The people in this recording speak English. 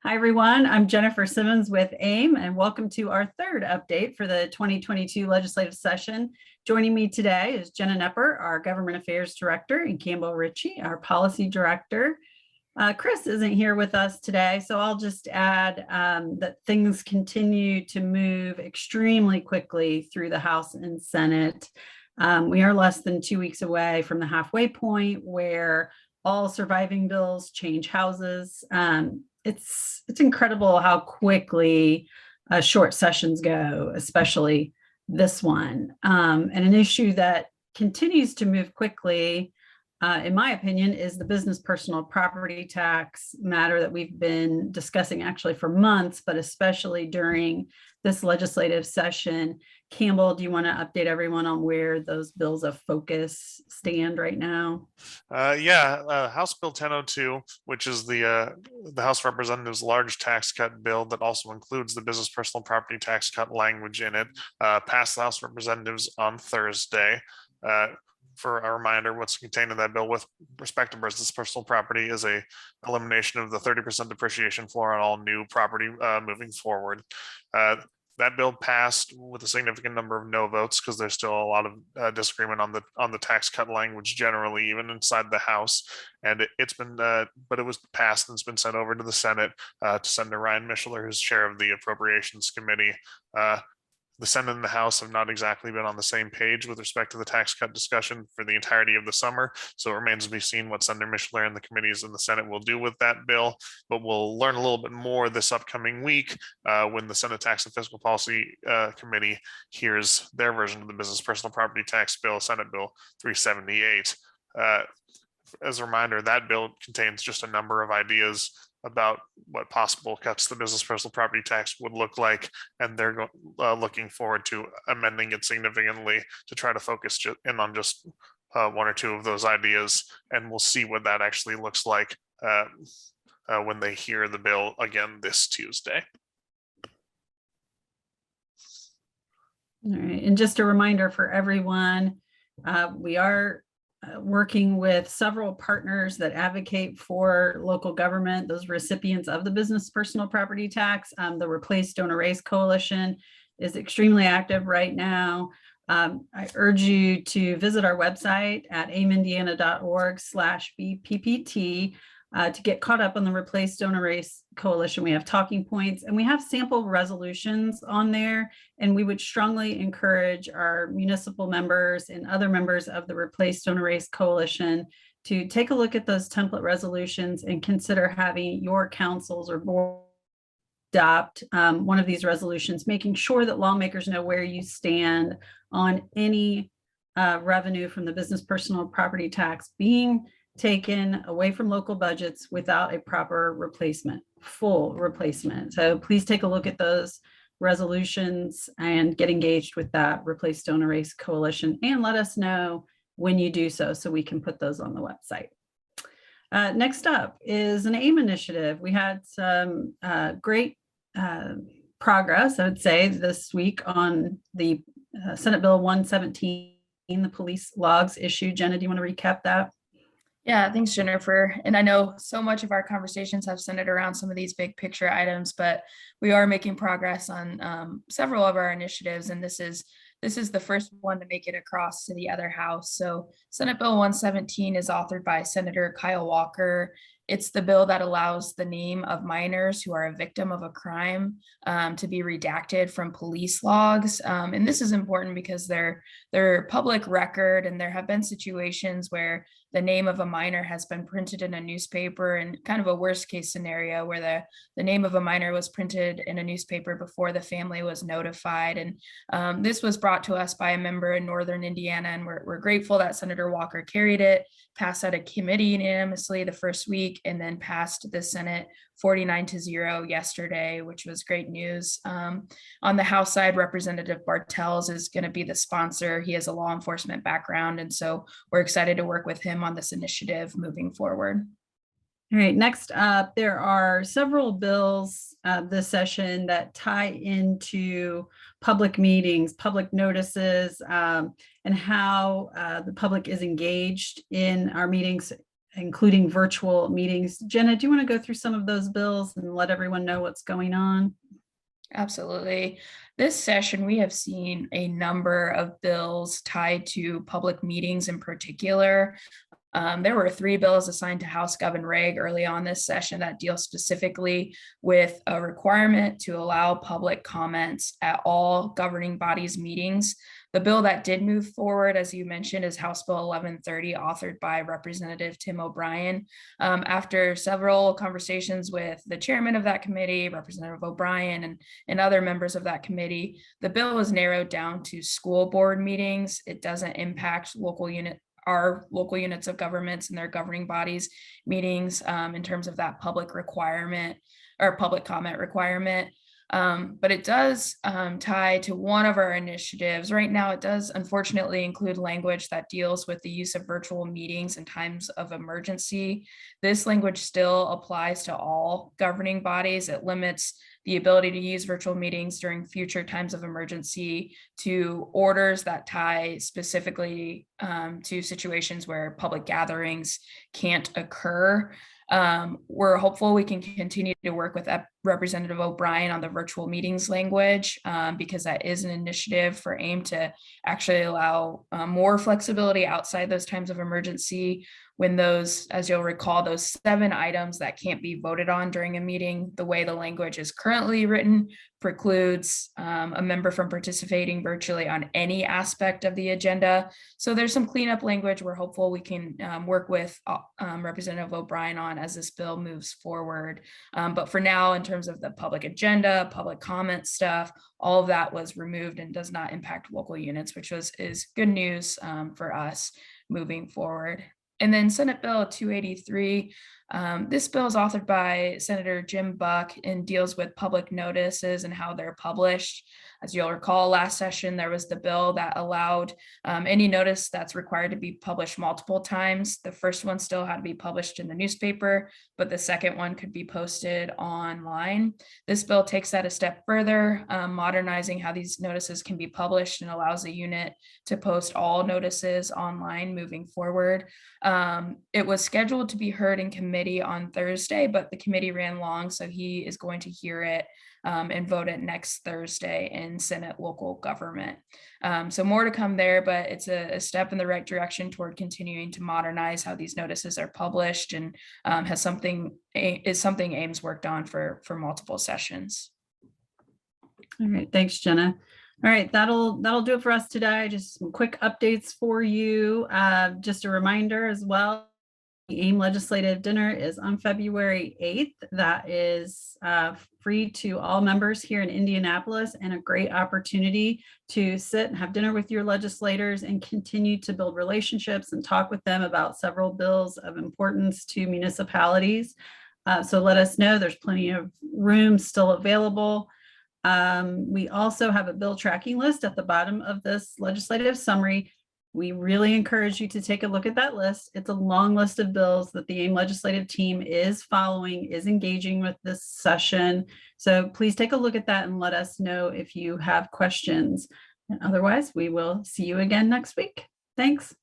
Hi, everyone. I'm Jennifer Simmons with AIM, and welcome to our third update for the 2022 legislative session. Joining me today is Jenna Nepper, our Government Affairs Director, and Campbell Ritchie, our Policy Director. Chris isn't here with us today, so I'll just add that things continue to move extremely quickly through the House and Senate. We are less than 2 weeks away from the halfway point where all surviving bills change houses. It's incredible how quickly short sessions go, especially this one. And an issue that continues to move quickly, in my opinion, is the business personal property tax matter that we've been discussing actually for months, but especially during this legislative session. Campbell, do you want to update everyone on where those bills of focus stand right now? House Bill 1002, which is the House of Representatives' large tax cut bill that also includes the business personal property tax cut language in it, passed the House of Representatives on Thursday. For a reminder, what's contained in that bill with respect to business personal property is a elimination of the 30% depreciation floor on all new property moving forward. That bill passed with a significant number of no votes because there's still a lot of disagreement on the tax cut language generally, even inside the House. And it's been, but it was passed and it's been sent over to the Senate to Senator Ryan Mishler, who's chair of the Appropriations Committee. The Senate and the House have not exactly been on the same page with respect to the tax cut discussion for the entirety of the summer. So it remains to be seen what Senator Mishler and the committees in the Senate will do with that bill. But we'll learn a little bit more this upcoming week when the Senate Tax and Fiscal Policy Committee hears their version of the business personal property tax bill, Senate Bill 378. As a reminder, that bill contains just a number of ideas about what possible cuts to the business personal property tax would look like, and they're looking forward to amending it significantly to try to focus in on just one or two of those ideas, and we'll see what that actually looks like when they hear the bill again this Tuesday. All right, and just a reminder for everyone, we are working with several partners that advocate for local government, those recipients of the business personal property tax. The Replace Don't Erase Coalition is extremely active right now. I urge you to visit our website at aimindiana.org/BPPT to get caught up on the Replace Don't Erase Coalition. We have talking points and we have sample resolutions on there, and we would strongly encourage our municipal members and other members of the Replace Don't Erase Coalition to take a look at those template resolutions and consider having your councils or board adopt one of these resolutions, making sure that lawmakers know where you stand on any revenue from the business personal property tax being taken away from local budgets without a proper replacement, full replacement. So please take a look at those resolutions and get engaged with that Replace Don't Erase Coalition, and let us know when you do so we can put those on the website. Next up is an AIM initiative. We had some great progress, I would say, this week on the Senate Bill 117, the police logs issue. Jenna, do you want to recap that? Yeah, thanks, Jennifer. And I know so much of our conversations have centered around some of these big picture items, but we are making progress on several of our initiatives, and this is the first one to make it across to the other house. So Senate Bill 117 is authored by Senator Kyle Walker. It's the bill that allows the name of minors who are a victim of a crime to be redacted from police logs. And this is important because they're public record, and there have been situations where the name of a minor has been printed in a newspaper, and kind of a worst case scenario where the name of a minor was printed in a newspaper before the family was notified. And this was brought to us by a member in Northern Indiana, and we're grateful that Senator Walker carried it, passed out of committee unanimously the first week, and then passed the Senate 49-0 yesterday, which was great news. On the House side, Representative Bartels is going to be the sponsor. He has a law enforcement background, and so we're excited to work with him on this initiative moving forward. All right, next up, there are several bills this session that tie into public meetings, public notices, and how the public is engaged in our meetings including virtual meetings. Jenna, do you want to go through some of those bills and let everyone know what's going on? Absolutely. This session, we have seen a number of bills tied to public meetings in particular. There were 3 bills assigned to House Gov and Reg early on this session that deal specifically with a requirement to allow public comments at all governing bodies meetings. The bill that did move forward, as you mentioned, is House Bill 1130, authored by Representative Tim O'Brien. After several conversations with the chairman of that committee, Representative O'Brien, and other members of that committee, the bill was narrowed down to school board meetings. It doesn't impact our local units of governments and their governing bodies meetings in terms of that public requirement or public comment requirement. But it does tie to one of our initiatives. Right now, it does unfortunately include language that deals with the use of virtual meetings in times of emergency. This language still applies to all governing bodies. It limits the ability to use virtual meetings during future times of emergency to orders that tie specifically to situations where public gatherings can't occur. We're hopeful we can continue to work with Representative O'Brien on the virtual meetings language because that is an initiative for AIM to actually allow more flexibility outside those times of emergency when those, as you'll recall, those 7 items that can't be voted on during a meeting, the way the language is currently written precludes a member from participating virtually on any aspect of the agenda. So there's some cleanup language we're hopeful we can work with Representative O'Brien on as this bill moves forward. But for now, in terms of the public agenda, public comment stuff, all of that was removed and does not impact local units, which is good news for us moving forward. And then Senate Bill 283, this bill is authored by Senator Jim Buck and deals with public notices and how they're published. As you'll recall, last session, there was the bill that allowed any notice that's required to be published multiple times. The first one still had to be published in the newspaper, but the second one could be posted online. This bill takes that a step further, modernizing how these notices can be published and allows a unit to post all notices online moving forward. It was scheduled to be heard in committee on Thursday, but the committee ran long, so he is going to hear it and vote it next Thursday in Senate Local Government. So more to come there, but it's a step in the right direction toward continuing to modernize how these notices are published, and is something AIM's worked on for multiple sessions. All right, thanks, Jenna. All right, that'll do it for us today. Just some quick updates for you. Just a reminder as well, the AIM Legislative Dinner is on February 8th. That is free to all members here in Indianapolis and a great opportunity to sit and have dinner with your legislators and continue to build relationships and talk with them about several bills of importance to municipalities. So let us know. There's plenty of room still available. We also have a bill tracking list at the bottom of this legislative summary. We really encourage you to take a look at that list. It's a long list of bills that the AIM legislative team is following, is engaging with this session. So please take a look at that and let us know if you have questions. And otherwise, we will see you again next week. Thanks.